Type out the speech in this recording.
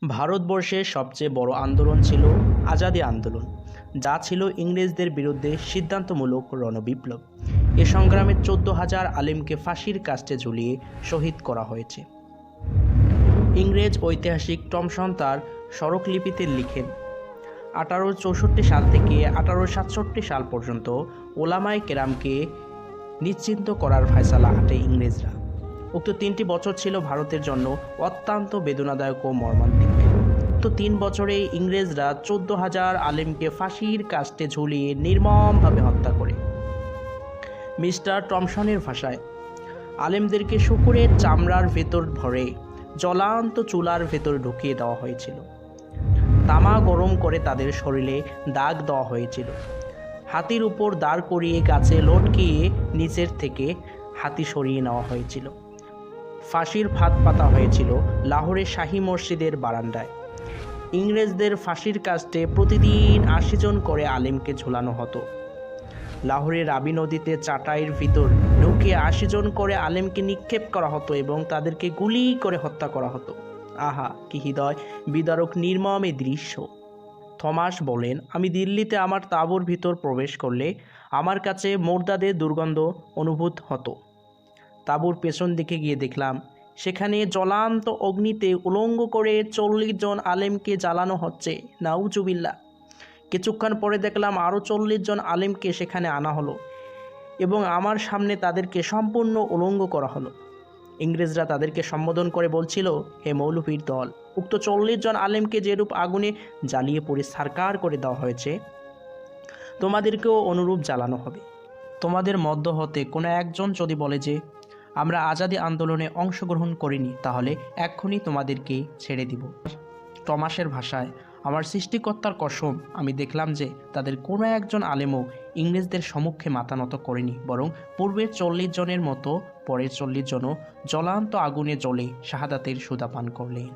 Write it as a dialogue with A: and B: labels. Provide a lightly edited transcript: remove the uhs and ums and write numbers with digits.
A: ভারতবর্ষের সবচেয়ে বড় আন্দোলন ছিল আজাদী আন্দোলন, যা ছিল ইংরেজদের বিরুদ্ধে সিদ্ধান্তমূলক রণবিপ্লব। এ সংগ্রামে 14,000 আলেমকে ফাঁসির কাস্টে ঝুলিয়ে শহীদ করা হয়েছে। ইংরেজ ঐতিহাসিক টমসন তার স্মারকলিপিতে লিখেন, 1864 সাল থেকে 1867 সাল পর্যন্ত ওলামায়ে কেরামকে নিশ্চিন্ত করার ফয়সালা আটে ইংরেজরা। উক্ত 3টি বছর ছিল ভারতের জন্য অত্যন্ত বেদনাদায়ক ও মর্মান্তিক। উক্ত 3 বছরে ইংরেজরা 14,000 আলেমকে ফাঁসির কাস্টে ঝুলিয়ে নির্মমভাবে হত্যা করে। মিস্টার টমসনের ভাষায়, আলেমদেরকে শূকরের চামড়ার ভেতর ভরে জ্বলন্ত চুলার ভেতর ঢুকিয়ে দেওয়া হয়েছিল। তামা গরম করে তাদের শরীরে দাগ দেওয়া হয়েছিল। হাতির উপর দাঁড় করিয়ে গাছে লটকিয়ে নিচের থেকে হাতি সরিয়ে নেওয়া হয়েছিল। ফাঁসির ফাঁদ পাতা হয়েছিল লাহোরের শাহী মসজিদের বারান্দায়। ইংরেজদের ফাঁসির কাস্টে প্রতিদিন 80 জন করে আলেমকে ঝোলানো হতো। লাহোরের রাবি নদীতে চাটাইয়ের ভিতর ঢুকিয়ে 80 জন করে আলেমকে নিক্ষেপ করা হতো এবং তাদেরকে গুলি করে হত্যা করা হতো। আহা, কি হৃদয় বিদারক নির্মম এই দৃশ্য। থমাস বলেন, আমি দিল্লিতে আমার তাঁবুর ভিতর প্রবেশ করলে আমার কাছে মোর্দাদের দুর্গন্ধ অনুভূত হতো। তাঁবুর পেছন দিকে গিয়ে দেখলাম সেখানে জ্বলান্ত অগ্নিতে উলঙ্গ করে 40 জন আলেমকে জ্বালানো হচ্ছে। নাউজুবিল্লাহ। কিছুক্ষণ পরে দেখলাম আরও 40 জন আলেমকে সেখানে আনা হলো এবং আমার সামনে তাদেরকে সম্পূর্ণ উলঙ্গ করা হলো। ইংরেজরা তাদেরকে সম্বোধন করে বলছিল, হে মৌলভীর দল, উক্ত 40 জন আলেমকে যেরূপ আগুনে জ্বালিয়ে পড়ে ছারকার করে দেওয়া হয়েছে, তোমাদেরকেও অনুরূপ জ্বালানো হবে। তোমাদের মধ্য হতে কোনো একজন যদি বলে যে আমরা আজাদী আন্দোলনে অংশগ্রহণ করিনি, তাহলে এক্ষুনি তোমাদেরকে ছেড়ে দিব। টমাসের ভাষায়, আমার সৃষ্টিকর্তার কসম, আমি দেখলাম যে তাদের কোনো একজন আলেমও ইংরেজদের সম্মুখে মাথা নত করেনি, বরং পূর্বের 40 জনের মতো পরের 40 জনও জ্বলান্ত আগুনে জ্বলে শাহাদাতের সুধা পান করলেন।